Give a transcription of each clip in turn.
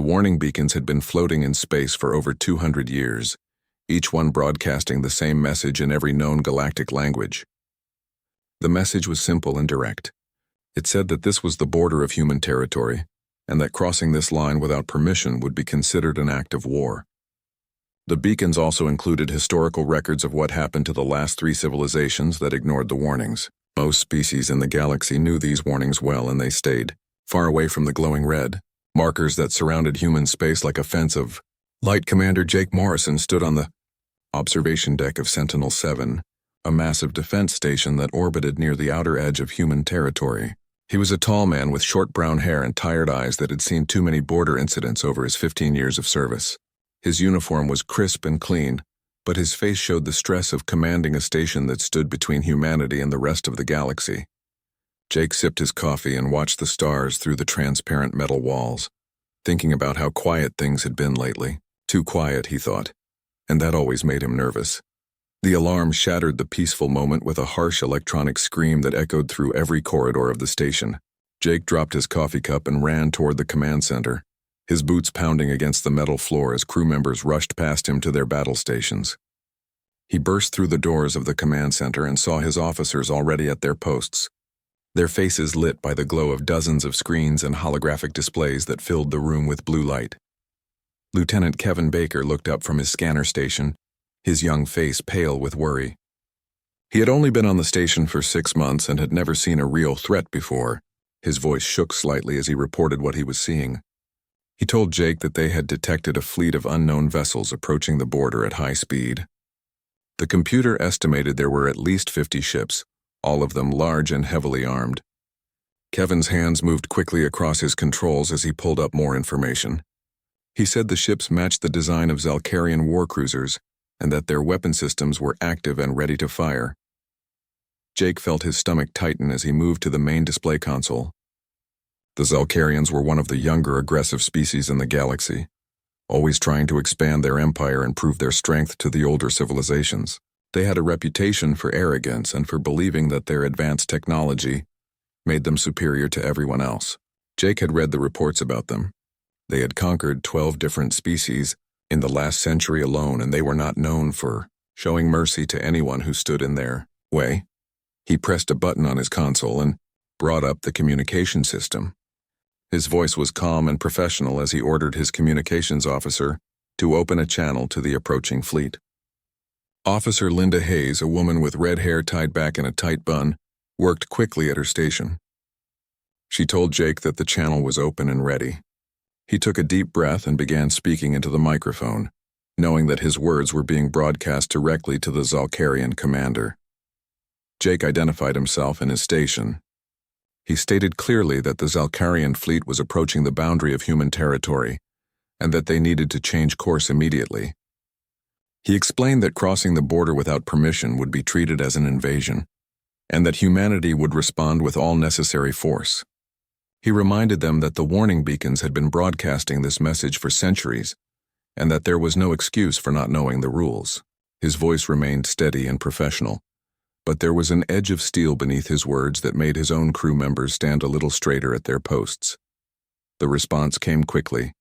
The warning beacons had been floating in space for over 200 years, each one broadcasting the same message in every known galactic language. The message was simple and direct. It said that this was the border of human territory, and that crossing this line without permission would be considered an act of war. The beacons also included historical records of what happened to the last 3 civilizations that ignored the warnings. Most species in the galaxy knew these warnings well, and they stayed far away from the glowing red markers that surrounded human space like a fence of light. Commander Jake Morrison stood on the observation deck of Sentinel-7, a massive defense station that orbited near the outer edge of human territory. He was a tall man with short brown hair and tired eyes that had seen too many border incidents over his 15 years of service. His uniform was crisp and clean, but his face showed the stress of commanding a station that stood between humanity and the rest of the galaxy. Jake sipped his coffee and watched the stars through the transparent metal walls, thinking about how quiet things had been lately. Too quiet, he thought, and that always made him nervous. The alarm shattered the peaceful moment with a harsh electronic scream that echoed through every corridor of the station. Jake dropped his coffee cup and ran toward the command center, his boots pounding against the metal floor as crew members rushed past him to their battle stations. He burst through the doors of the command center and saw his officers already at their posts, their faces lit by the glow of dozens of screens and holographic displays that filled the room with blue light. Lieutenant Kevin Baker looked up from his scanner station, his young face pale with worry. He had only been on the station for 6 months and had never seen a real threat before. His voice shook slightly as he reported what he was seeing. He told Jake that they had detected a fleet of unknown vessels approaching the border at high speed. The computer estimated there were at least 50 ships, all of them large and heavily armed. Kevin's hands moved quickly across his controls as he pulled up more information. He said the ships matched the design of Zalkarian war cruisers, and that their weapon systems were active and ready to fire. Jake felt his stomach tighten as he moved to the main display console. The Zalkarians were one of the younger aggressive species in the galaxy, always trying to expand their empire and prove their strength to the older civilizations. They had a reputation for arrogance and for believing that their advanced technology made them superior to everyone else. Jake had read the reports about them. They had conquered 12 different species in the last century alone, and they were not known for showing mercy to anyone who stood in their way. He pressed a button on his console and brought up the communication system. His voice was calm and professional as he ordered his communications officer to open a channel to the approaching fleet. Officer Linda Hayes, a woman with red hair tied back in a tight bun, worked quickly at her station. She told Jake that the channel was open and ready. He took a deep breath and began speaking into the microphone, knowing that his words were being broadcast directly to the Zalkarian commander. Jake identified himself and his station. He stated clearly that the Zalkarian fleet was approaching the boundary of human territory, and that they needed to change course immediately. He explained that crossing the border without permission would be treated as an invasion, and that humanity would respond with all necessary force. He reminded them that the warning beacons had been broadcasting this message for centuries, and that there was no excuse for not knowing the rules. His voice remained steady and professional, but there was an edge of steel beneath his words that made his own crew members stand a little straighter at their posts. The response came quickly.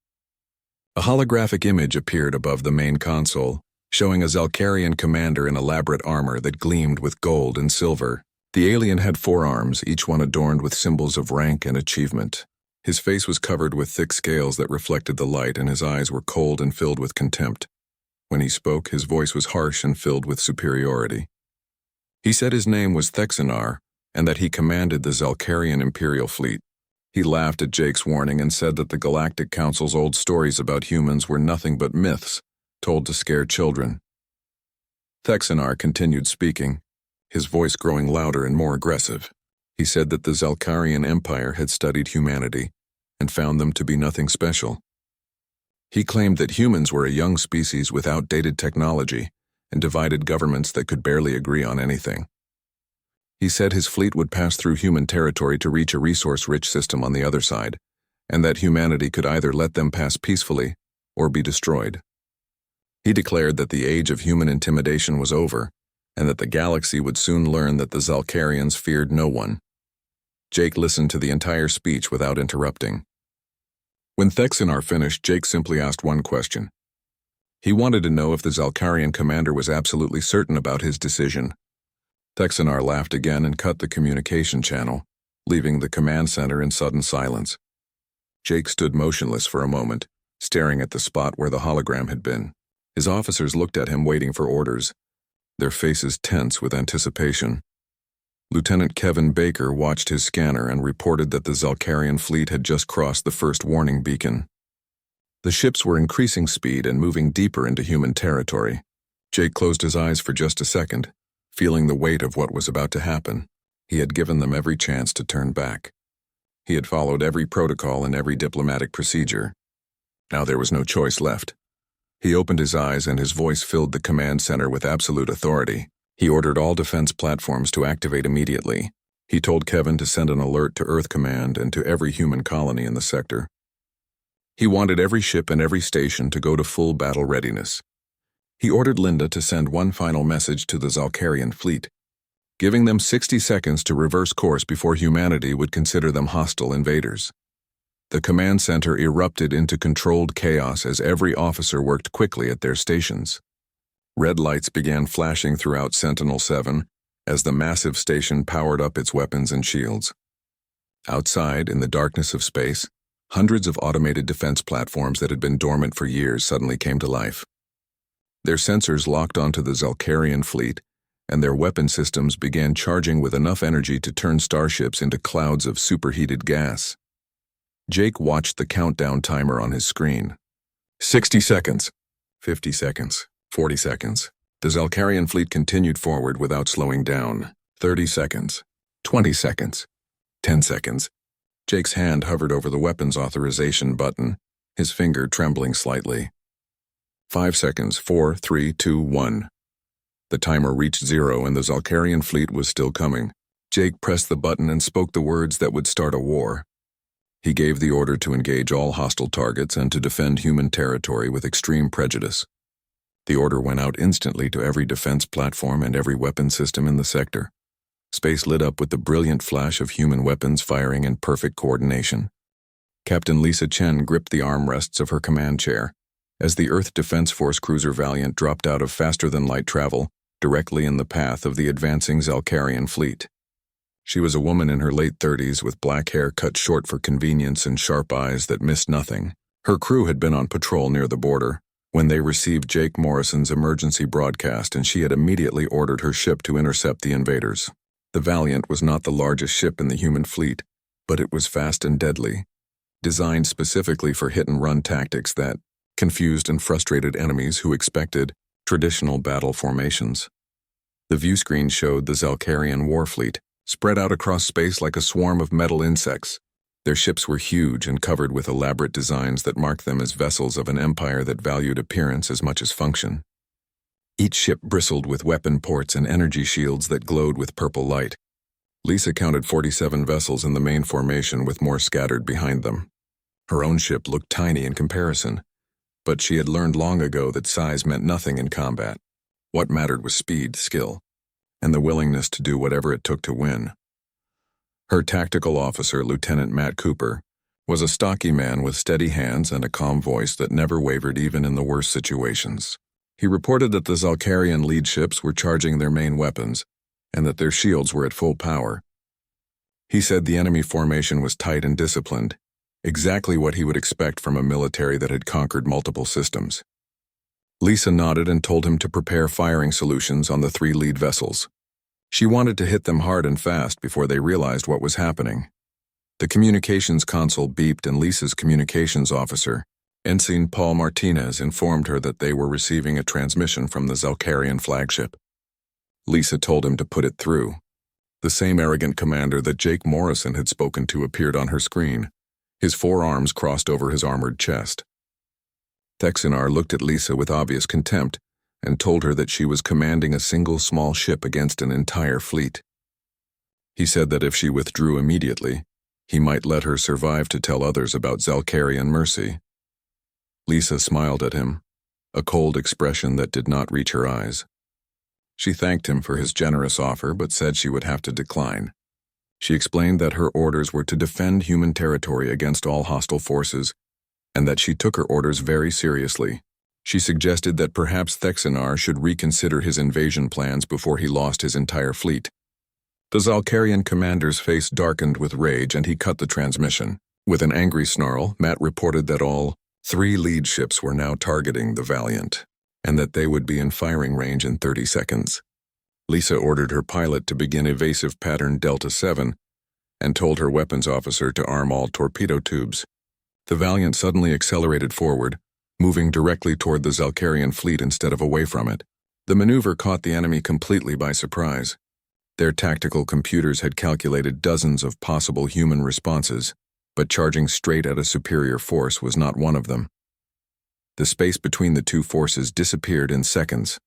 A holographic image appeared above the main console, showing a Zalkarian commander in elaborate armor that gleamed with gold and silver. The alien had 4 arms, each one adorned with symbols of rank and achievement. His face was covered with thick scales that reflected the light, and his eyes were cold and filled with contempt. When he spoke, his voice was harsh and filled with superiority. He said his name was Thexanar, and that he commanded the Zalkarian Imperial Fleet. He laughed at Jake's warning and said that the Galactic Council's old stories about humans were nothing but myths, told to scare children. Thexanar continued speaking, his voice growing louder and more aggressive. He said that the Zalkarian Empire had studied humanity and found them to be nothing special. He claimed that humans were a young species with outdated technology and divided governments that could barely agree on anything. He said his fleet would pass through human territory to reach a resource-rich system on the other side, and that humanity could either let them pass peacefully or be destroyed. He declared that the age of human intimidation was over, and that the galaxy would soon learn that the Zalkarians feared no one. Jake listened to the entire speech without interrupting. When Thexinar finished, Jake simply asked one question. He wanted to know if the Zalcarian commander was absolutely certain about his decision. Thexinar laughed again and cut the communication channel, leaving the command center in sudden silence. Jake stood motionless for a moment, staring at the spot where the hologram had been. His officers looked at him, waiting for orders, their faces tense with anticipation. Lieutenant Kevin Baker watched his scanner and reported that the Zalcarian fleet had just crossed the first warning beacon. The ships were increasing speed and moving deeper into human territory. Jake closed his eyes for just a second, feeling the weight of what was about to happen. He had given them every chance to turn back. He had followed every protocol and every diplomatic procedure. Now there was no choice left. He opened his eyes and his voice filled the command center with absolute authority. He ordered all defense platforms to activate immediately. He told Kevin to send an alert to Earth Command and to every human colony in the sector. He wanted every ship and every station to go to full battle readiness. He ordered Linda to send one final message to the Zalcarian fleet, giving them 60 seconds to reverse course before humanity would consider them hostile invaders. The command center erupted into controlled chaos as every officer worked quickly at their stations. Red lights began flashing throughout Sentinel-7 as the massive station powered up its weapons and shields. Outside, in the darkness of space, hundreds of automated defense platforms that had been dormant for years suddenly came to life. Their sensors locked onto the Zalcarian fleet, and their weapon systems began charging with enough energy to turn starships into clouds of superheated gas. Jake watched the countdown timer on his screen. 60 seconds. 50 seconds. 40 seconds. The Zalcarian fleet continued forward without slowing down. 30 seconds. 20 seconds. 10 seconds. Jake's hand hovered over the weapons authorization button, his finger trembling slightly. 5 seconds. 4, 3, 2, 1. The timer reached 0 and the Zalcarian fleet was still coming. Jake pressed the button and spoke the words that would start a war. He gave the order to engage all hostile targets and to defend human territory with extreme prejudice. The order went out instantly to every defense platform and every weapon system in the sector. Space lit up with the brilliant flash of human weapons firing in perfect coordination. Captain Lisa Chen gripped the armrests of her command chair as the Earth Defense Force cruiser Valiant dropped out of faster-than-light travel directly in the path of the advancing Zalcarian fleet. She was a woman in her late 30s with black hair cut short for convenience and sharp eyes that missed nothing. Her crew had been on patrol near the border when they received Jake Morrison's emergency broadcast, and she had immediately ordered her ship to intercept the invaders. The Valiant was not the largest ship in the human fleet, but it was fast and deadly, designed specifically for hit-and-run tactics that confused and frustrated enemies who expected traditional battle formations. The viewscreen showed the Zalcarian war fleet, spread out across space like a swarm of metal insects. Their ships were huge and covered with elaborate designs that marked them as vessels of an empire that valued appearance as much as function. Each ship bristled with weapon ports and energy shields that glowed with purple light. Lisa counted 47 vessels in the main formation, with more scattered behind them. Her own ship looked tiny in comparison, but she had learned long ago that size meant nothing in combat. What mattered was speed, skill, and the willingness to do whatever it took to win. Her tactical officer, Lieutenant Matt Cooper, was a stocky man with steady hands and a calm voice that never wavered even in the worst situations. He reported that the Zalcarian lead ships were charging their main weapons and that their shields were at full power. He said the enemy formation was tight and disciplined, exactly what he would expect from a military that had conquered multiple systems. Lisa nodded and told him to prepare firing solutions on the 3 lead vessels. She wanted to hit them hard and fast before they realized what was happening. The communications console beeped and Lisa's communications officer, Ensign Paul Martinez, informed her that they were receiving a transmission from the Zalcarian flagship. Lisa told him to put it through. The same arrogant commander that Jake Morrison had spoken to appeared on her screen, his 4 arms crossed over his armored chest. Thexinar looked at Lisa with obvious contempt and told her that she was commanding a single small ship against an entire fleet. He said that if she withdrew immediately, he might let her survive to tell others about Zalcarian mercy. Lisa smiled at him, a cold expression that did not reach her eyes. She thanked him for his generous offer but said she would have to decline. She explained that her orders were to defend human territory against all hostile forces and that she took her orders very seriously. She suggested that perhaps Thexanar should reconsider his invasion plans before he lost his entire fleet. The Zalcarian commander's face darkened with rage and he cut the transmission. With an angry snarl, Matt reported that all 3 lead ships were now targeting the Valiant, and that they would be in firing range in 30 seconds. Lisa ordered her pilot to begin evasive pattern Delta 7 and told her weapons officer to arm all torpedo tubes. The Valiant suddenly accelerated forward, moving directly toward the Zalcarian fleet instead of away from it. The maneuver caught the enemy completely by surprise. Their tactical computers had calculated dozens of possible human responses, but charging straight at a superior force was not one of them. The space between the two forces disappeared in seconds.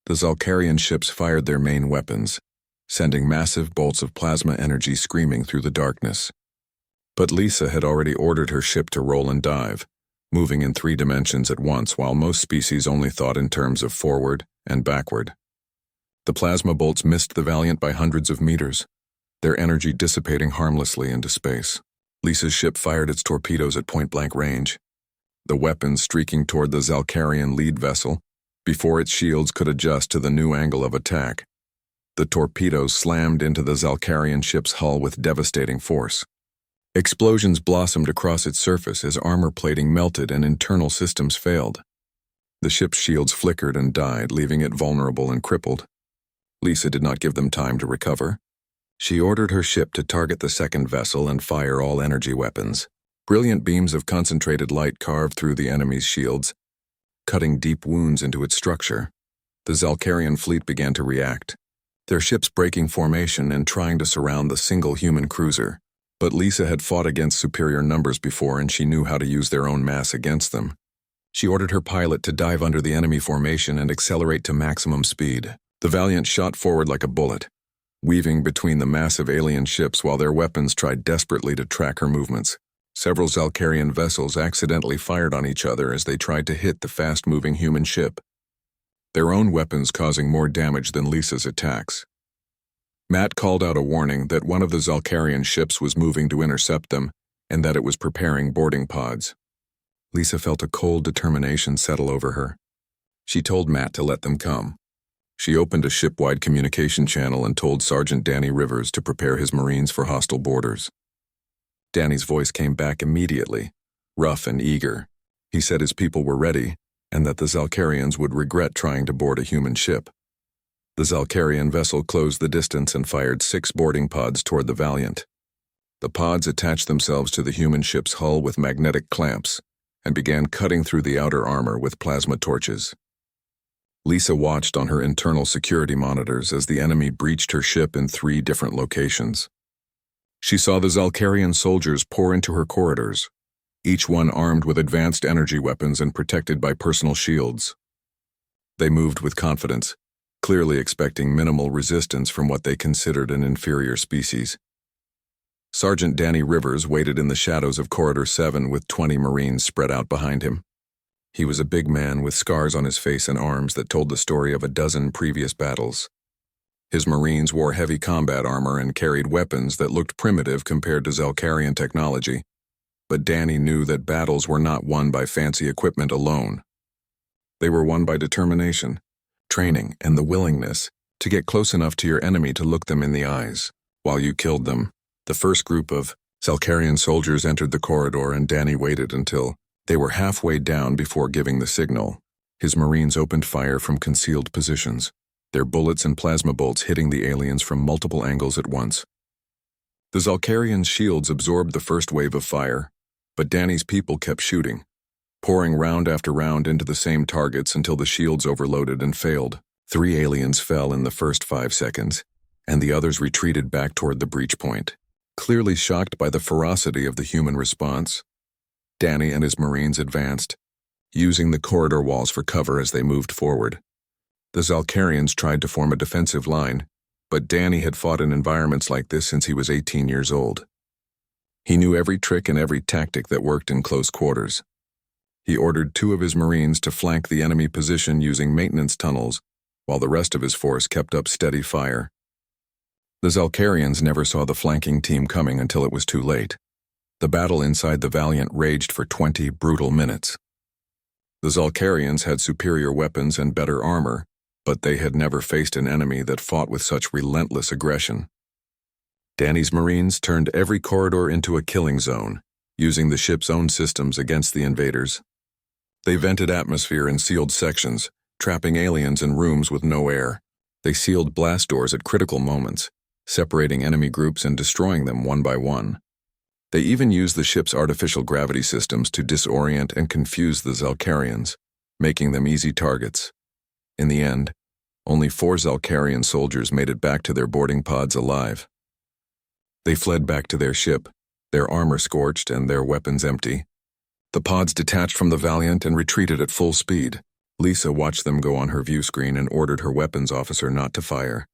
The Zalcarian ships fired their main weapons, sending massive bolts of plasma energy screaming through the darkness. But Lisa had already ordered her ship to roll and dive, moving in 3 dimensions at once while most species only thought in terms of forward and backward. The plasma bolts missed the Valiant by hundreds of meters, their energy dissipating harmlessly into space. Lisa's ship fired its torpedoes at point-blank range, the weapons streaking toward the Zalcarian lead vessel before its shields could adjust to the new angle of attack. The torpedoes slammed into the Zalcarian ship's hull with devastating force. Explosions blossomed across its surface as armor plating melted and internal systems failed. The ship's shields flickered and died, leaving it vulnerable and crippled. Lisa did not give them time to recover. She ordered her ship to target the second vessel and fire all energy weapons. Brilliant beams of concentrated light carved through the enemy's shields, cutting deep wounds into its structure. The Zalcarian fleet began to react, their ships breaking formation and trying to surround the single human cruiser. But Lisa had fought against superior numbers before and she knew how to use their own mass against them. She ordered her pilot to dive under the enemy formation and accelerate to maximum speed. The Valiant shot forward like a bullet, weaving between the massive alien ships while their weapons tried desperately to track her movements. Several Zalcarian vessels accidentally fired on each other as they tried to hit the fast-moving human ship, their own weapons causing more damage than Lisa's attacks. Matt called out a warning that one of the Zalcarian ships was moving to intercept them and that it was preparing boarding pods. Lisa felt a cold determination settle over her. She told Matt to let them come. She opened a ship-wide communication channel and told Sergeant Danny Rivers to prepare his Marines for hostile boarders. Danny's voice came back immediately, rough and eager. He said his people were ready and that the Zalcarians would regret trying to board a human ship. The Zalcarian vessel closed the distance and fired 6 boarding pods toward the Valiant. The pods attached themselves to the human ship's hull with magnetic clamps and began cutting through the outer armor with plasma torches. Lisa watched on her internal security monitors as the enemy breached her ship in 3 different locations. She saw the Zalcarian soldiers pour into her corridors, each one armed with advanced energy weapons and protected by personal shields. They moved with confidence, clearly expecting minimal resistance from what they considered an inferior species. Sergeant Danny Rivers waited in the shadows of Corridor 7 with 20 Marines spread out behind him. He was a big man with scars on his face and arms that told the story of a dozen previous battles. His Marines wore heavy combat armor and carried weapons that looked primitive compared to Zalcarian technology, but Danny knew that battles were not won by fancy equipment alone. They were won by determination, training, and the willingness to get close enough to your enemy to look them in the eyes while you killed them. The first group of Zalcarian soldiers entered the corridor and Danny waited until they were halfway down before giving the signal. His Marines opened fire from concealed positions, their bullets and plasma bolts hitting the aliens from multiple angles at once. The Zalcarian shields absorbed the first wave of fire, but Danny's people kept shooting, pouring round after round into the same targets until the shields overloaded and failed. 3 aliens fell in the first 5 seconds, and the others retreated back toward the breach point. Clearly shocked by the ferocity of the human response, Danny and his Marines advanced, using the corridor walls for cover as they moved forward. The Zalcarians tried to form a defensive line, but Danny had fought in environments like this since he was 18 years old. He knew every trick and every tactic that worked in close quarters. He ordered 2 of his Marines to flank the enemy position using maintenance tunnels, while the rest of his force kept up steady fire. The Zalcarians never saw the flanking team coming until it was too late. The battle inside the Valiant raged for 20 brutal minutes. The Zalcarians had superior weapons and better armor, but they had never faced an enemy that fought with such relentless aggression. Danny's Marines turned every corridor into a killing zone, using the ship's own systems against the invaders. They vented atmosphere in sealed sections, trapping aliens in rooms with no air. They sealed blast doors at critical moments, separating enemy groups and destroying them one by one. They even used the ship's artificial gravity systems to disorient and confuse the Zalcarians, making them easy targets. In the end, only 4 Zalcarian soldiers made it back to their boarding pods alive. They fled back to their ship, their armor scorched and their weapons empty. The pods detached from the Valiant and retreated at full speed. Lisa watched them go on her view screen and ordered her weapons officer not to fire.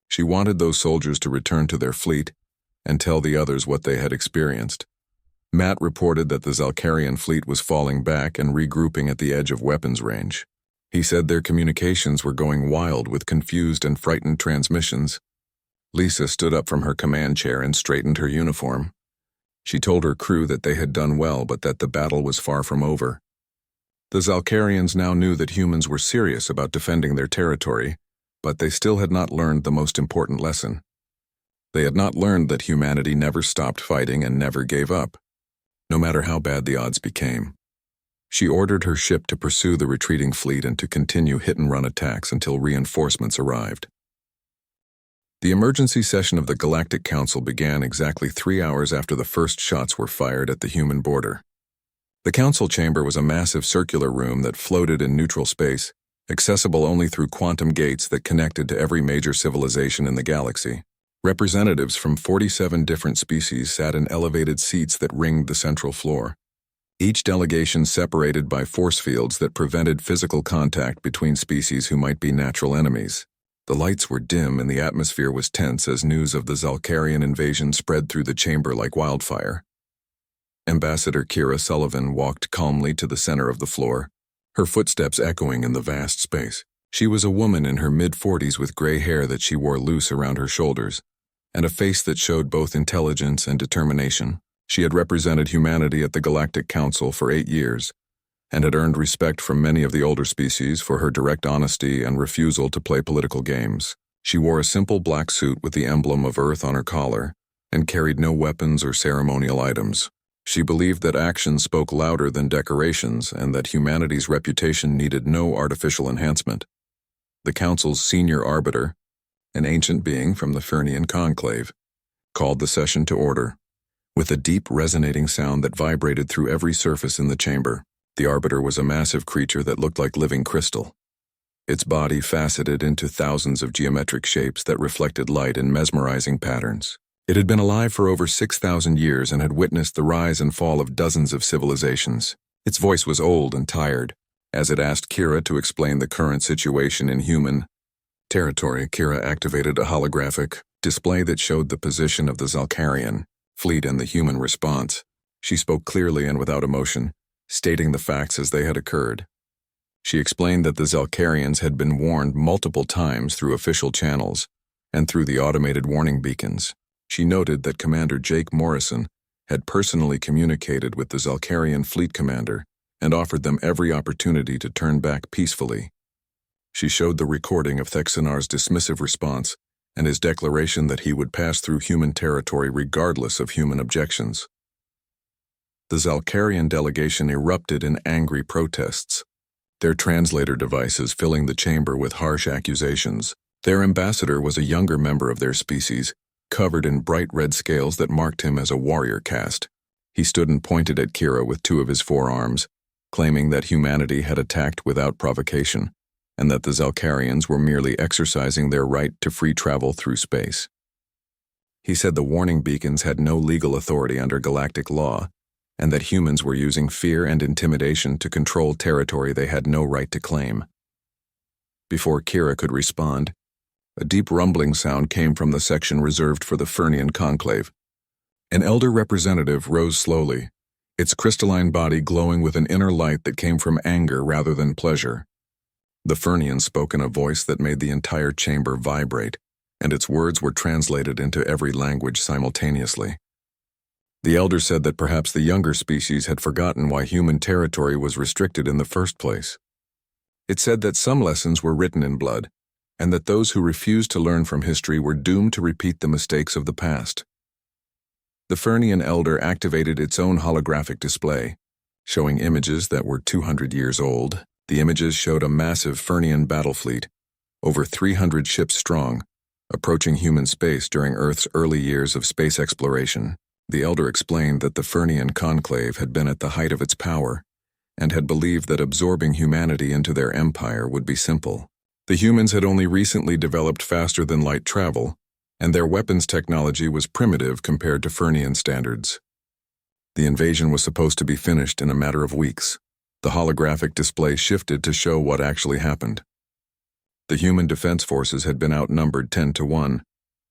She wanted those soldiers to return to their fleet and tell the others what they had experienced. Matt reported that the Zalcarian fleet was falling back and regrouping at the edge of weapons range. He said their communications were going wild with confused and frightened transmissions. Lisa stood up from her command chair and straightened her uniform. She told her crew that they had done well but that the battle was far from over. The Zalcarians now knew that humans were serious about defending their territory, but they still had not learned the most important lesson. They had not learned that humanity never stopped fighting and never gave up, no matter how bad the odds became. She ordered her ship to pursue the retreating fleet and to continue hit-and-run attacks until reinforcements arrived. The emergency session of the Galactic Council began exactly 3 hours after the first shots were fired at the human border. The council chamber was a massive circular room that floated in neutral space, accessible only through quantum gates that connected to every major civilization in the galaxy. Representatives from 47 different species sat in elevated seats that ringed the central floor. Each delegation separated by force fields that prevented physical contact between species who might be natural enemies. The lights were dim and the atmosphere was tense as news of the Zalcarian invasion spread through the chamber like wildfire. Ambassador Kira Sullivan walked calmly to the center of the floor, her footsteps echoing in the vast space. She was a woman in her mid-40s with gray hair that she wore loose around her shoulders, and a face that showed both intelligence and determination. She had represented humanity at the Galactic Council for 8 years, and had earned respect from many of the older species for her direct honesty and refusal to play political games. She wore a simple black suit with the emblem of Earth on her collar, and carried no weapons or ceremonial items. She believed that actions spoke louder than decorations and that humanity's reputation needed no artificial enhancement. The Council's senior arbiter, an ancient being from the Fernian Conclave, called the session to order. With a deep resonating sound that vibrated through every surface in the chamber, the arbiter was a massive creature that looked like living crystal. Its body faceted into thousands of geometric shapes that reflected light in mesmerizing patterns. It had been alive for over 6,000 years and had witnessed the rise and fall of dozens of civilizations. Its voice was old and tired, as it asked Kira to explain the current situation in human territory. Kira activated a holographic display that showed the position of the Zalcarian fleet and the human response. She spoke clearly and without emotion, stating the facts as they had occurred. She explained that the Zalcarians had been warned multiple times through official channels and through the automated warning beacons. She noted that Commander Jake Morrison had personally communicated with the Zalcarian fleet commander and offered them every opportunity to turn back peacefully. She showed the recording of Thexanar's dismissive response and his declaration that he would pass through human territory regardless of human objections. The Zalcarian delegation erupted in angry protests, their translator devices filling the chamber with harsh accusations. Their ambassador was a younger member of their species, covered in bright red scales that marked him as a warrior caste. He stood and pointed at Kira with 2 of his forearms, claiming that humanity had attacked without provocation, and that the Zalcarians were merely exercising their right to free travel through space. He said the warning beacons had no legal authority under galactic law, and that humans were using fear and intimidation to control territory they had no right to claim. Before Kira could respond, a deep rumbling sound came from the section reserved for the Fernian Conclave. An elder representative rose slowly, its crystalline body glowing with an inner light that came from anger rather than pleasure. The Fernian spoke in a voice that made the entire chamber vibrate, and its words were translated into every language simultaneously. The elder said that perhaps the younger species had forgotten why human territory was restricted in the first place. It said that some lessons were written in blood, and that those who refused to learn from history were doomed to repeat the mistakes of the past. The Fernian elder activated its own holographic display, showing images that were 200 years old. The images showed a massive Fernian battle fleet, over 300 ships strong, approaching human space during Earth's early years of space exploration. The elder explained that the Fernian conclave had been at the height of its power, and had believed that absorbing humanity into their empire would be simple. The humans had only recently developed faster-than-light travel, and their weapons technology was primitive compared to Fernian standards. The invasion was supposed to be finished in a matter of weeks. The holographic display shifted to show what actually happened. The human defense forces had been outnumbered 10-1,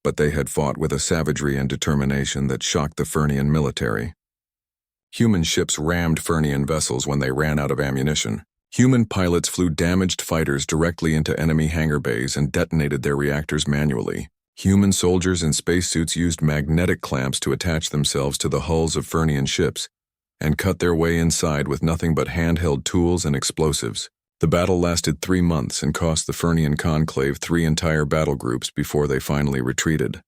but they had fought with a savagery and determination that shocked the Fernian military. Human ships rammed Fernian vessels when they ran out of ammunition. Human pilots flew damaged fighters directly into enemy hangar bays and detonated their reactors manually. Human soldiers in spacesuits used magnetic clamps to attach themselves to the hulls of Fernian ships and cut their way inside with nothing but handheld tools and explosives. The battle lasted 3 months and cost the Fernian conclave 3 entire battle groups before they finally retreated.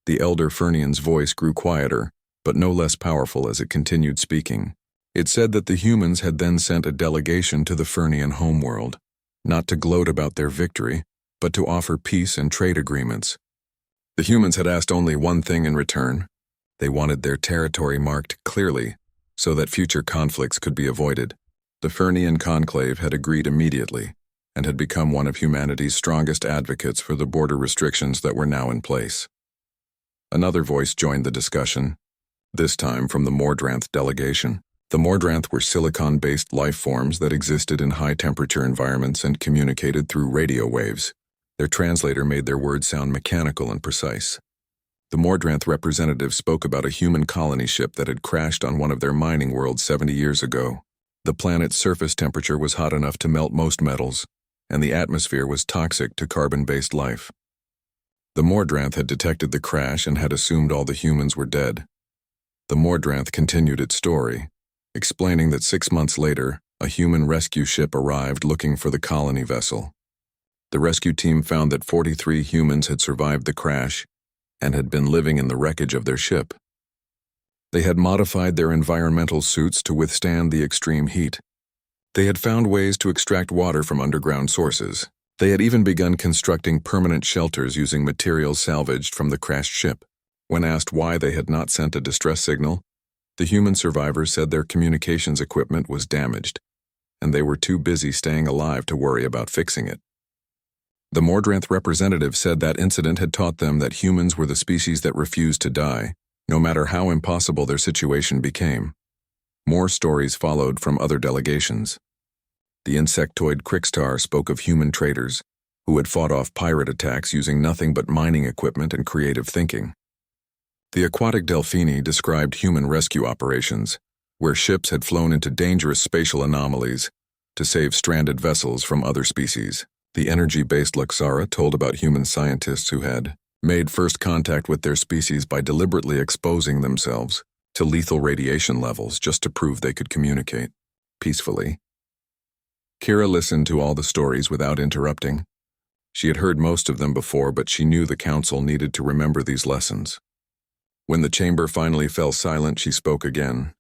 The elder Fernian's voice grew quieter, but no less powerful as it continued speaking. It said that the humans had then sent a delegation to the Fernian homeworld, not to gloat about their victory, but to offer peace and trade agreements. The humans had asked only one thing in return. They wanted their territory marked clearly, so that future conflicts could be avoided. The Fernian conclave had agreed immediately, and had become one of humanity's strongest advocates for the border restrictions that were now in place. Another voice joined the discussion, this time from the Mordranth delegation. The Mordranth were silicon-based life forms that existed in high-temperature environments and communicated through radio waves. Their translator made their words sound mechanical and precise. The Mordranth representative spoke about a human colony ship that had crashed on one of their mining worlds 70 years ago. The planet's surface temperature was hot enough to melt most metals, and the atmosphere was toxic to carbon-based life. The Mordranth had detected the crash and had assumed all the humans were dead. The Mordranth continued its story, explaining that 6 months later, a human rescue ship arrived looking for the colony vessel. The rescue team found that 43 humans had survived the crash and had been living in the wreckage of their ship. They had modified their environmental suits to withstand the extreme heat. They had found ways to extract water from underground sources. They had even begun constructing permanent shelters using materials salvaged from the crashed ship. When asked why they had not sent a distress signal, the human survivors said their communications equipment was damaged, and they were too busy staying alive to worry about fixing it. The Mordranth representative said that incident had taught them that humans were the species that refused to die, no matter how impossible their situation became. More stories followed from other delegations. The insectoid Crickstar spoke of human traders who had fought off pirate attacks using nothing but mining equipment and creative thinking. The aquatic Delphini described human rescue operations, where ships had flown into dangerous spatial anomalies to save stranded vessels from other species. The energy-based Luxara told about human scientists who had made first contact with their species by deliberately exposing themselves to lethal radiation levels just to prove they could communicate peacefully. Kira listened to all the stories without interrupting. She had heard most of them before, but she knew the council needed to remember these lessons. When the chamber finally fell silent, she spoke again.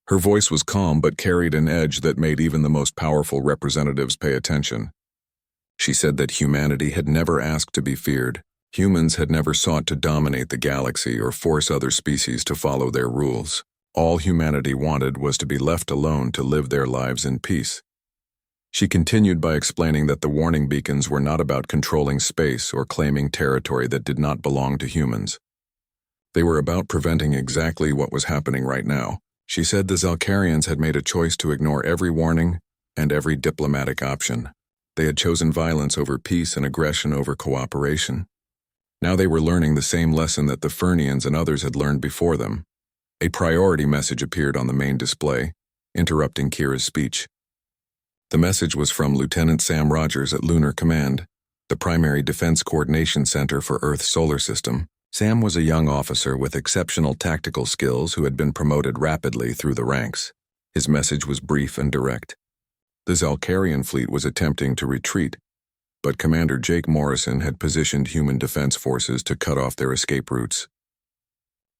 Her voice was calm but carried an edge that made even the most powerful representatives pay attention. She said that humanity had never asked to be feared. Humans had never sought to dominate the galaxy or force other species to follow their rules. All humanity wanted was to be left alone to live their lives in peace. She continued by explaining that the warning beacons were not about controlling space or claiming territory that did not belong to humans. They were about preventing exactly what was happening right now. She said the Zalcarians had made a choice to ignore every warning and every diplomatic option. They had chosen violence over peace and aggression over cooperation. Now they were learning the same lesson that the Fernians and others had learned before them. A priority message appeared on the main display, interrupting Kira's speech. The message was from Lieutenant Sam Rogers at Lunar Command, the primary defense coordination center for Earth's solar system. Sam was a young officer with exceptional tactical skills who had been promoted rapidly through the ranks. His message was brief and direct. The Zalcarian fleet was attempting to retreat, but Commander Jake Morrison had positioned human defense forces to cut off their escape routes.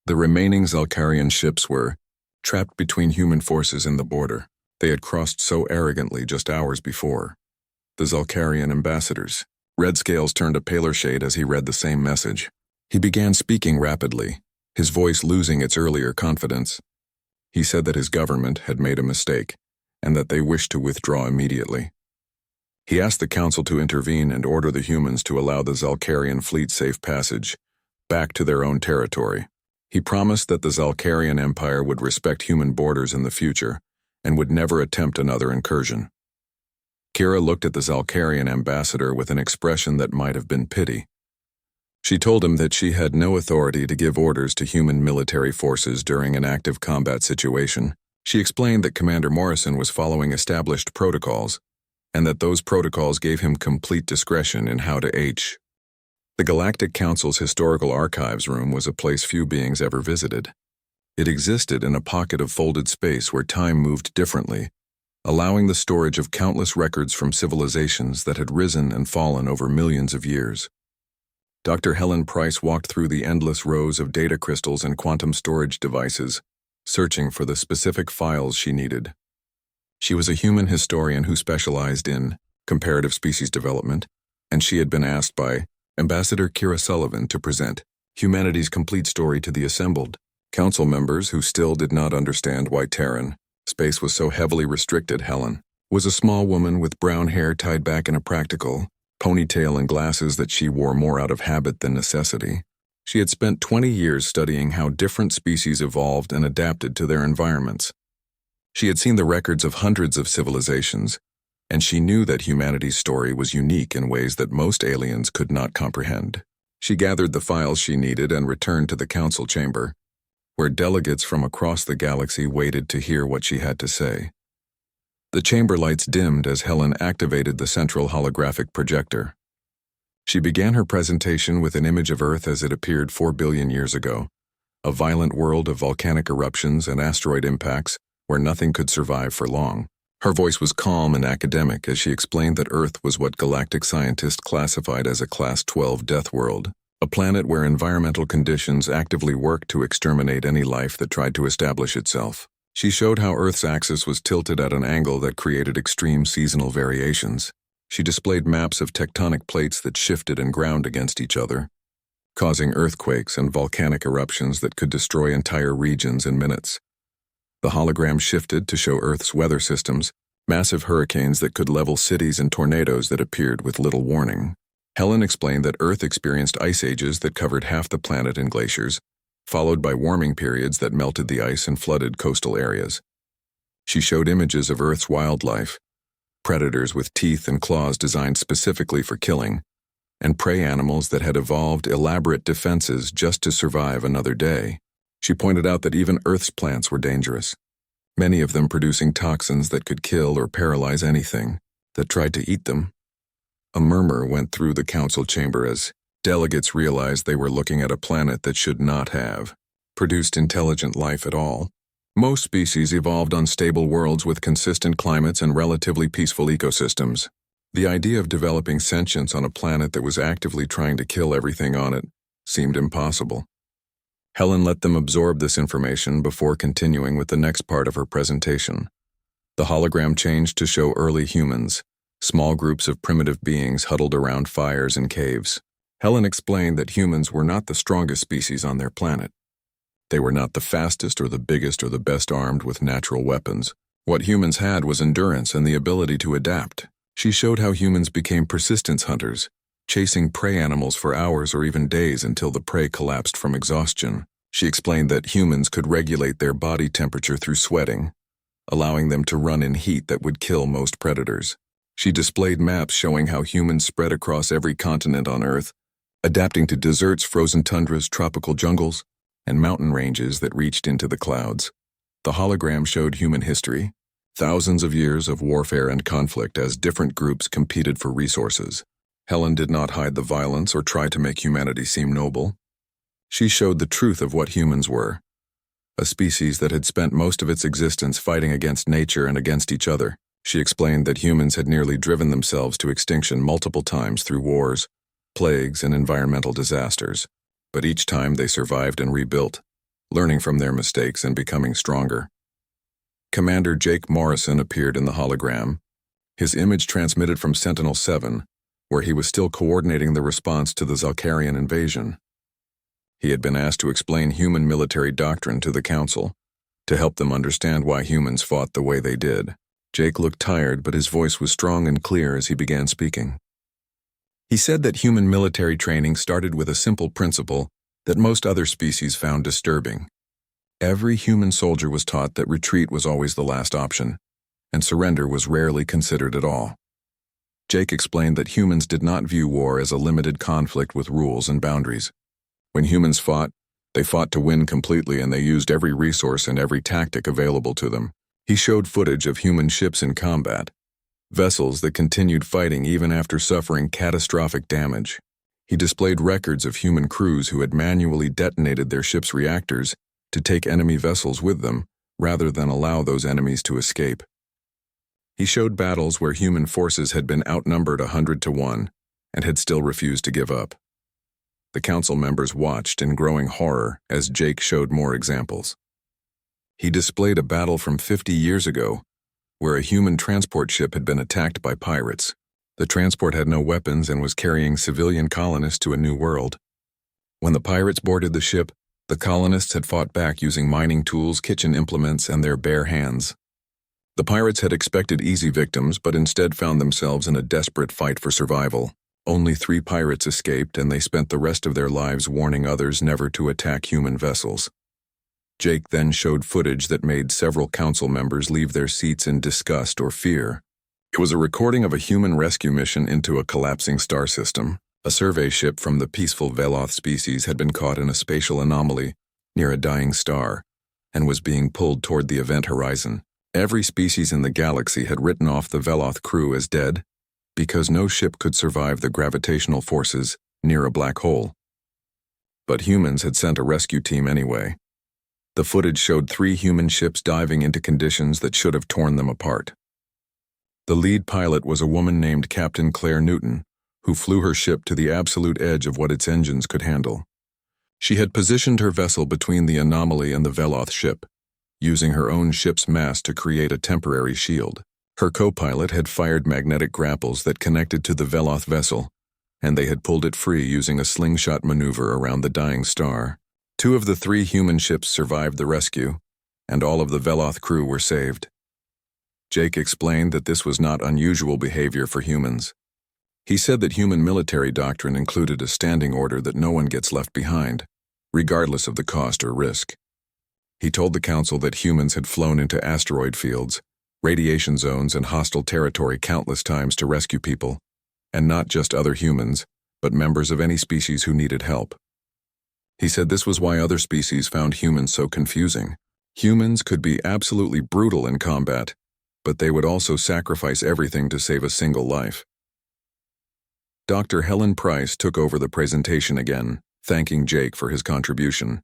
The remaining Zalcarian ships were trapped between human forces in the border. They had crossed so arrogantly just hours before. The Zalcarian ambassadors. Red Scales turned a paler shade as he read the same message. He began speaking rapidly, his voice losing its earlier confidence. He said that his government had made a mistake, and that they wished to withdraw immediately. He asked the council to intervene and order the humans to allow the Zalcarian fleet safe passage back to their own territory. He promised that the Zalcarian Empire would respect human borders in the future and would never attempt another incursion. Kira looked at the Zalcarian ambassador with an expression that might have been pity. She told him that she had no authority to give orders to human military forces during an active combat situation. She explained that Commander Morrison was following established protocols, and that those protocols gave him complete discretion in how to H. The Galactic Council's historical archives room was a place few beings ever visited. It existed in a pocket of folded space where time moved differently, allowing the storage of countless records from civilizations that had risen and fallen over millions of years. Dr. Helen Price walked through the endless rows of data crystals and quantum storage devices, searching for the specific files she needed. She was a human historian who specialized in comparative species development, and she had been asked by Ambassador Kira Sullivan to present humanity's complete story to the assembled council members who still did not understand why Terran space was so heavily restricted. Helen was a small woman with brown hair tied back in a practical ponytail and glasses that she wore more out of habit than necessity. She had spent 20 years studying how different species evolved and adapted to their environments. She had seen the records of hundreds of civilizations, and she knew that humanity's story was unique in ways that most aliens could not comprehend. She gathered the files she needed and returned to the council chamber, where delegates from across the galaxy waited to hear what she had to say. The chamber lights dimmed as Helen activated the central holographic projector. She began her presentation with an image of Earth as it appeared 4 billion years ago, a violent world of volcanic eruptions and asteroid impacts where nothing could survive for long. Her voice was calm and academic as she explained that Earth was what galactic scientists classified as a Class 12 death world, a planet where environmental conditions actively worked to exterminate any life that tried to establish itself. She showed how Earth's axis was tilted at an angle that created extreme seasonal variations. She displayed maps of tectonic plates that shifted and ground against each other, causing earthquakes and volcanic eruptions that could destroy entire regions in minutes. The hologram shifted to show Earth's weather systems, massive hurricanes that could level cities and tornadoes that appeared with little warning. Helen explained that Earth experienced ice ages that covered half the planet in glaciers, followed by warming periods that melted the ice and flooded coastal areas. She showed images of Earth's wildlife, predators with teeth and claws designed specifically for killing, and prey animals that had evolved elaborate defenses just to survive another day. She pointed out that even Earth's plants were dangerous, many of them producing toxins that could kill or paralyze anything that tried to eat them. A murmur went through the council chamber as delegates realized they were looking at a planet that should not have produced intelligent life at all. Most species evolved on stable worlds with consistent climates and relatively peaceful ecosystems. The idea of developing sentience on a planet that was actively trying to kill everything on it seemed impossible. Helen let them absorb this information before continuing with the next part of her presentation. The hologram changed to show early humans, small groups of primitive beings huddled around fires in caves. Helen explained that humans were not the strongest species on their planet. They were not the fastest or the biggest or the best armed with natural weapons. What humans had was endurance and the ability to adapt. She showed how humans became persistence hunters, chasing prey animals for hours or even days until the prey collapsed from exhaustion. She explained that humans could regulate their body temperature through sweating, allowing them to run in heat that would kill most predators. She displayed maps showing how humans spread across every continent on Earth, adapting to deserts, frozen tundras, tropical jungles, and mountain ranges that reached into the clouds. The hologram showed human history, thousands of years of warfare and conflict as different groups competed for resources. Helen did not hide the violence or try to make humanity seem noble. She showed the truth of what humans were, a species that had spent most of its existence fighting against nature and against each other. She explained that humans had nearly driven themselves to extinction multiple times through wars, plagues, and environmental disasters, but each time they survived and rebuilt, learning from their mistakes and becoming stronger. Commander Jake Morrison appeared in the hologram, his image transmitted from Sentinel-7, where he was still coordinating the response to the Zalkarian invasion. He had been asked to explain human military doctrine to the Council, to help them understand why humans fought the way they did. Jake looked tired, but his voice was strong and clear as he began speaking. He said that human military training started with a simple principle that most other species found disturbing. Every human soldier was taught that retreat was always the last option, and surrender was rarely considered at all. Jake explained that humans did not view war as a limited conflict with rules and boundaries. When humans fought, they fought to win completely, and they used every resource and every tactic available to them. He showed footage of human ships in combat, vessels that continued fighting even after suffering catastrophic damage. He displayed records of human crews who had manually detonated their ship's reactors to take enemy vessels with them, rather than allow those enemies to escape. He showed battles where human forces had been outnumbered 100-1 and had still refused to give up. The council members watched in growing horror as Jake showed more examples. He displayed a battle from 50 years ago, where a human transport ship had been attacked by pirates. The transport had no weapons and was carrying civilian colonists to a new world. When the pirates boarded the ship, the colonists had fought back using mining tools, kitchen implements, and their bare hands. The pirates had expected easy victims, but instead found themselves in a desperate fight for survival. Only 3 pirates escaped, and they spent the rest of their lives warning others never to attack human vessels. Jake then showed footage that made several council members leave their seats in disgust or fear. It was a recording of a human rescue mission into a collapsing star system. A survey ship from the peaceful Veloth species had been caught in a spatial anomaly near a dying star and was being pulled toward the event horizon. Every species in the galaxy had written off the Veloth crew as dead because no ship could survive the gravitational forces near a black hole. But humans had sent a rescue team anyway. The footage showed 3 human ships diving into conditions that should have torn them apart. The lead pilot was a woman named Captain Claire Newton, who flew her ship to the absolute edge of what its engines could handle. She had positioned her vessel between the anomaly and the Veloth ship, using her own ship's mast to create a temporary shield. Her co-pilot had fired magnetic grapples that connected to the Veloth vessel, and they had pulled it free using a slingshot maneuver around the dying star. 2 of the 3 human ships survived the rescue, and all of the Veloth crew were saved. Jake explained that this was not unusual behavior for humans. He said that human military doctrine included a standing order that no one gets left behind, regardless of the cost or risk. He told the council that humans had flown into asteroid fields, radiation zones, and hostile territory countless times to rescue people, and not just other humans, but members of any species who needed help. He said this was why other species found humans so confusing. Humans could be absolutely brutal in combat, but they would also sacrifice everything to save a single life. Dr. Helen Price took over the presentation again, thanking Jake for his contribution.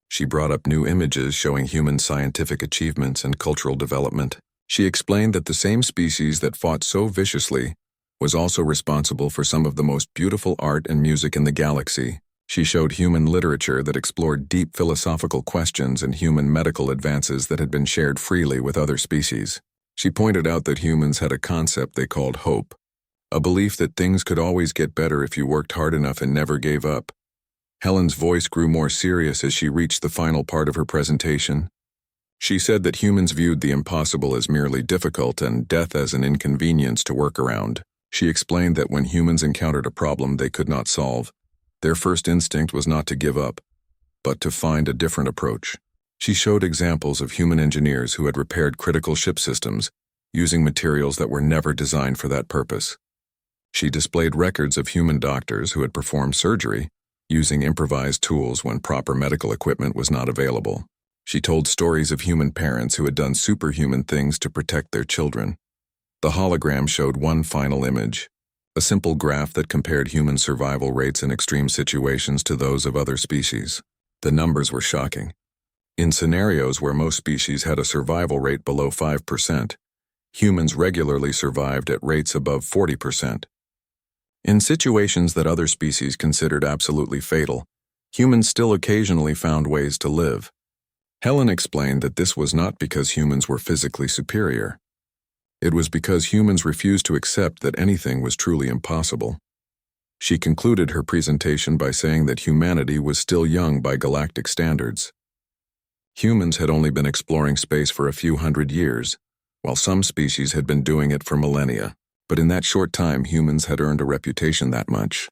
She brought up new images showing human scientific achievements and cultural development. She explained that the same species that fought so viciously was also responsible for some of the most beautiful art and music in the galaxy. She showed human literature that explored deep philosophical questions and human medical advances that had been shared freely with other species. She pointed out that humans had a concept they called hope, a belief that things could always get better if you worked hard enough and never gave up. Helen's voice grew more serious as she reached the final part of her presentation. She said that humans viewed the impossible as merely difficult and death as an inconvenience to work around. She explained that when humans encountered a problem they could not solve, their first instinct was not to give up, but to find a different approach. She showed examples of human engineers who had repaired critical ship systems using materials that were never designed for that purpose. She displayed records of human doctors who had performed surgery using improvised tools when proper medical equipment was not available. She told stories of human parents who had done superhuman things to protect their children. The hologram showed one final image, a simple graph that compared human survival rates in extreme situations to those of other species. The numbers were shocking. In scenarios where most species had a survival rate below 5%, humans regularly survived at rates above 40%. In situations that other species considered absolutely fatal, humans still occasionally found ways to live. Helen explained that this was not because humans were physically superior. It was because humans refused to accept that anything was truly impossible. She concluded her presentation by saying that humanity was still young by galactic standards. Humans had only been exploring space for a few hundred years, while some species had been doing it for millennia. But in that short time, humans had earned a reputation that much.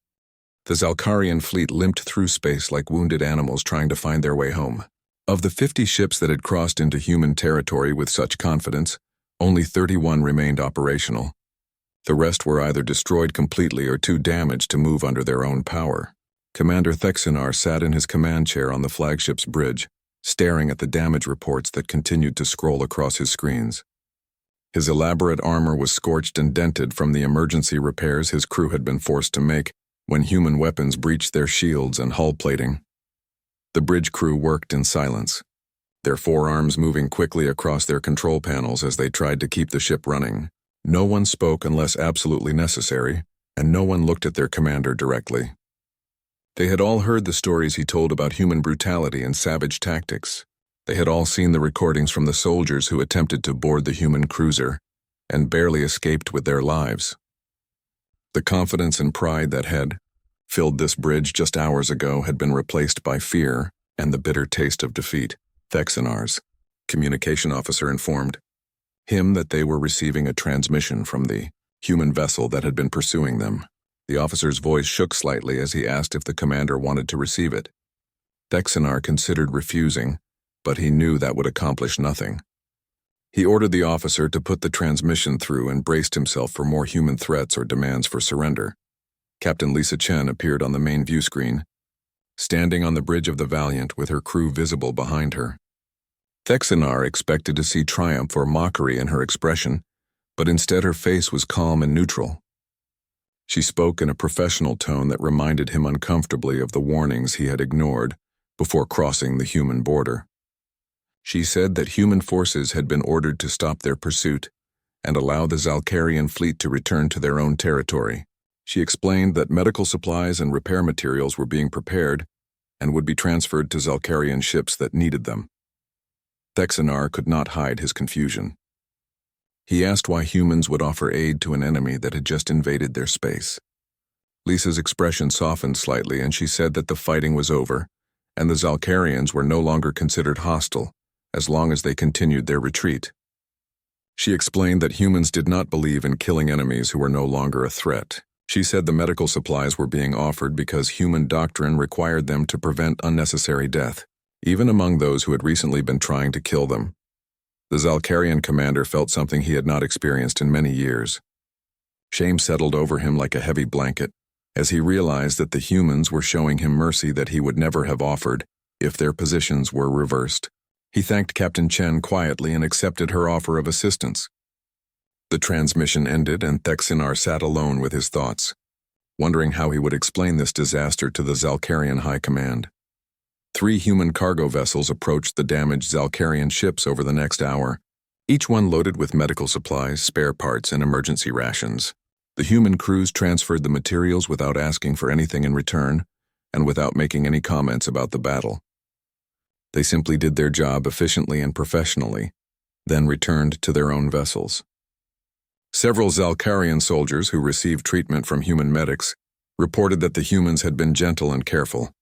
The Zalkarian fleet limped through space like wounded animals trying to find their way home. Of the 50 ships that had crossed into human territory with such confidence, only 31 remained operational. The rest were either destroyed completely or too damaged to move under their own power. Commander Thexanar sat in his command chair on the flagship's bridge, staring at the damage reports that continued to scroll across his screens. His elaborate armor was scorched and dented from the emergency repairs his crew had been forced to make when human weapons breached their shields and hull plating. The bridge crew worked in silence, their forearms moving quickly across their control panels as they tried to keep the ship running. No one spoke unless absolutely necessary, and no one looked at their commander directly. They had all heard the stories he told about human brutality and savage tactics. They had all seen the recordings from the soldiers who attempted to board the human cruiser and barely escaped with their lives. The confidence and pride that had filled this bridge just hours ago had been replaced by fear and the bitter taste of defeat. Thexanar's communication officer informed him that they were receiving a transmission from the human vessel that had been pursuing them. The officer's voice shook slightly as he asked if the commander wanted to receive it. Thexanar considered refusing, but he knew that would accomplish nothing. He ordered the officer to put the transmission through and braced himself for more human threats or demands for surrender. Captain Lisa Chen appeared on the main view screen, standing on the bridge of the Valiant with her crew visible behind her. Thexanar expected to see triumph or mockery in her expression, but instead her face was calm and neutral. She spoke in a professional tone that reminded him uncomfortably of the warnings he had ignored before crossing the human border. She said that human forces had been ordered to stop their pursuit and allow the Zalkarian fleet to return to their own territory. She explained that medical supplies and repair materials were being prepared and would be transferred to Zalkarian ships that needed them. Thexanar could not hide his confusion. He asked why humans would offer aid to an enemy that had just invaded their space. Lisa's expression softened slightly and she said that the fighting was over and the Zalkarians were no longer considered hostile as long as they continued their retreat. She explained that humans did not believe in killing enemies who were no longer a threat. She said the medical supplies were being offered because human doctrine required them to prevent unnecessary death, even among those who had recently been trying to kill them. The Zalkarian commander felt something he had not experienced in many years. Shame settled over him like a heavy blanket as he realized that the humans were showing him mercy that he would never have offered if their positions were reversed. He thanked Captain Chen quietly and accepted her offer of assistance. The transmission ended and Thexanar sat alone with his thoughts, wondering how he would explain this disaster to the Zalkarian High Command. 3 human cargo vessels approached the damaged Zalkarian ships over the next hour, each one loaded with medical supplies, spare parts, and emergency rations. The human crews transferred the materials without asking for anything in return and without making any comments about the battle. They simply did their job efficiently and professionally, then returned to their own vessels. Several Zalkarian soldiers who received treatment from human medics reported that the humans had been gentle and careful,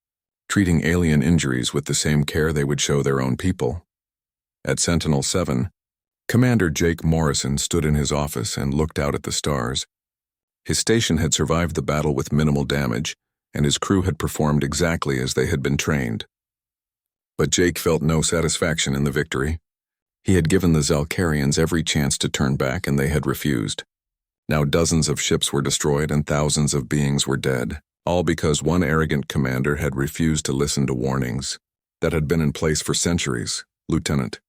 treating alien injuries with the same care they would show their own people. At Sentinel-7, Commander Jake Morrison stood in his office and looked out at the stars. His station had survived the battle with minimal damage, and his crew had performed exactly as they had been trained. But Jake felt no satisfaction in the victory. He had given the Zalkarians every chance to turn back, and they had refused. Now dozens of ships were destroyed and thousands of beings were dead, all because one arrogant commander had refused to listen to warnings that had been in place for centuries. Lieutenant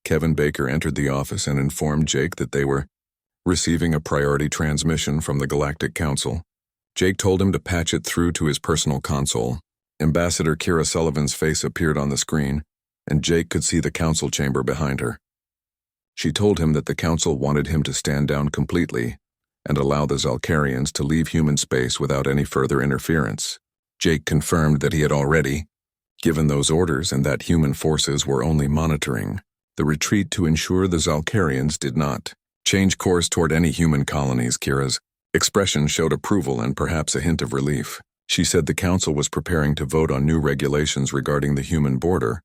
Kevin Baker entered the office and informed Jake that they were receiving a priority transmission from the Galactic Council. Jake told him to patch it through to his personal console. Ambassador Kira Sullivan's face appeared on the screen, and Jake could see the council chamber behind her. She told him that the council wanted him to stand down completely and allow the Zalcarians to leave human space without any further interference. Jake confirmed that he had already given those orders and that human forces were only monitoring the retreat to ensure the Zalcarians did not change course toward any human colonies. Kira's expression showed approval and perhaps a hint of relief. She said the council was preparing to vote on new regulations regarding the human border,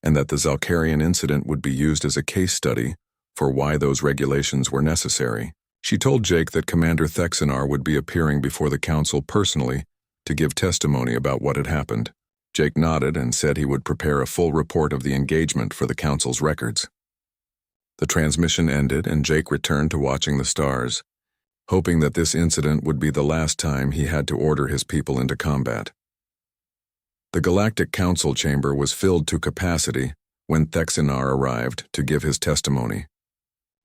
and that the Zalcarian incident would be used as a case study for why those regulations were necessary. She told Jake that Commander Thexanar would be appearing before the council personally to give testimony about what had happened. Jake nodded and said he would prepare a full report of the engagement for the council's records. The transmission ended and Jake returned to watching the stars, hoping that this incident would be the last time he had to order his people into combat. The Galactic Council chamber was filled to capacity when Thexanar arrived to give his testimony.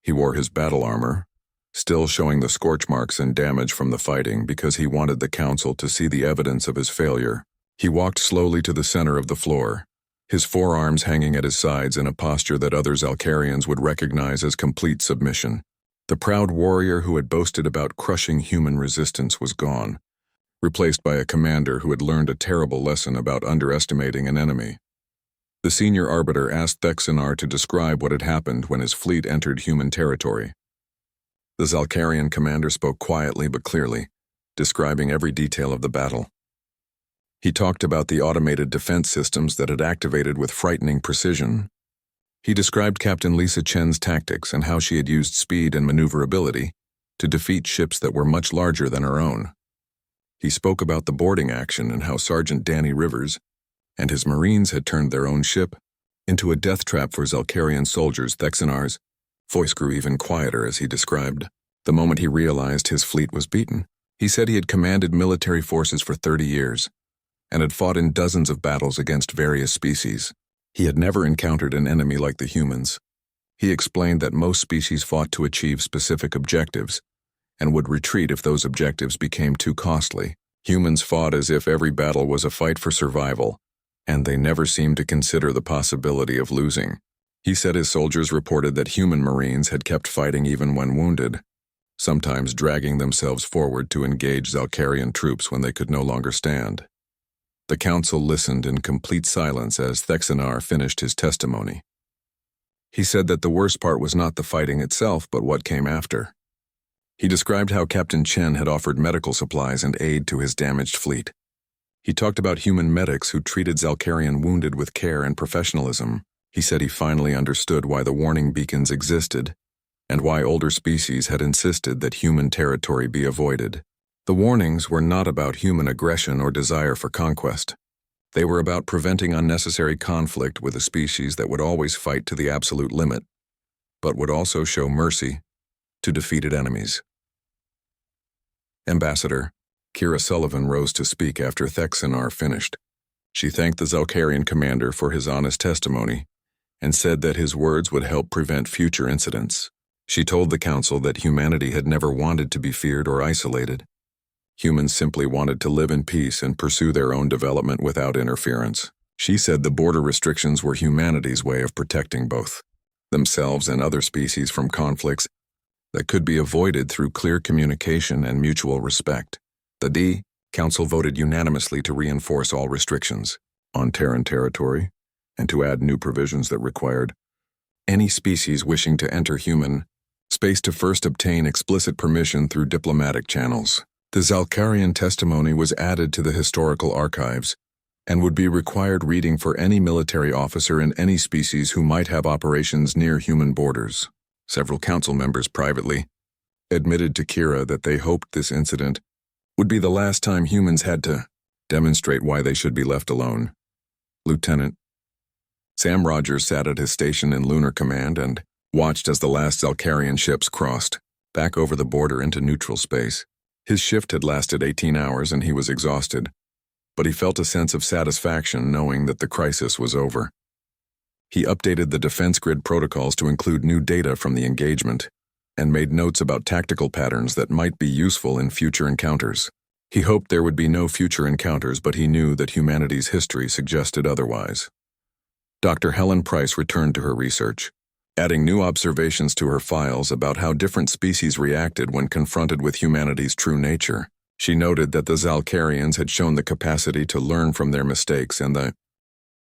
He wore his battle armor, still showing the scorch marks and damage from the fighting because he wanted the council to see the evidence of his failure. He walked slowly to the center of the floor, his forearms hanging at his sides in a posture that other Zalcarians would recognize as complete submission. The proud warrior who had boasted about crushing human resistance was gone, replaced by a commander who had learned a terrible lesson about underestimating an enemy. The senior arbiter asked Thexanar to describe what had happened when his fleet entered human territory. The Zalcarian commander spoke quietly but clearly, describing every detail of the battle. He talked about the automated defense systems that had activated with frightening precision. He described Captain Lisa Chen's tactics and how she had used speed and maneuverability to defeat ships that were much larger than her own. He spoke about the boarding action and how Sergeant Danny Rivers and his Marines had turned their own ship into a death trap for Zalcarian soldiers. Thexanar's voice grew even quieter as he described the moment he realized his fleet was beaten. He said he had commanded military forces for 30 years and had fought in dozens of battles against various species. He had never encountered an enemy like the humans. He explained that most species fought to achieve specific objectives and would retreat if those objectives became too costly. Humans fought as if every battle was a fight for survival, and they never seemed to consider the possibility of losing. He said his soldiers reported that human Marines had kept fighting even when wounded, sometimes dragging themselves forward to engage Zalcarian troops when they could no longer stand. The council listened in complete silence as Thexanar finished his testimony. He said that the worst part was not the fighting itself, but what came after. He described how Captain Chen had offered medical supplies and aid to his damaged fleet. He talked about human medics who treated Zalcarian wounded with care and professionalism. He said he finally understood why the warning beacons existed and why older species had insisted that human territory be avoided. The warnings were not about human aggression or desire for conquest. They were about preventing unnecessary conflict with a species that would always fight to the absolute limit, but would also show mercy to defeated enemies. Ambassador Kira Sullivan rose to speak after Thexanar finished. She thanked the Zalcarian commander for his honest testimony and said that his words would help prevent future incidents. She told the council that humanity had never wanted to be feared or isolated. Humans simply wanted to live in peace and pursue their own development without interference. She said the border restrictions were humanity's way of protecting both themselves and other species from conflicts that could be avoided through clear communication and mutual respect. The Council voted unanimously to reinforce all restrictions on Terran territory and to add new provisions that required any species wishing to enter human space to first obtain explicit permission through diplomatic channels. The Zalcarian testimony was added to the historical archives and would be required reading for any military officer in any species who might have operations near human borders. Several council members privately admitted to Kira that they hoped this incident would be the last time humans had to demonstrate why they should be left alone. Lieutenant Sam Rogers sat at his station in Lunar Command and watched as the last Zalcarian ships crossed back over the border into neutral space. His shift had lasted 18 hours and he was exhausted, but he felt a sense of satisfaction knowing that the crisis was over. He updated the defense grid protocols to include new data from the engagement and made notes about tactical patterns that might be useful in future encounters. He hoped there would be no future encounters, but he knew that humanity's history suggested otherwise. Dr. Helen Price returned to her research, adding new observations to her files about how different species reacted when confronted with humanity's true nature. She noted that the Zalcarians had shown the capacity to learn from their mistakes, and the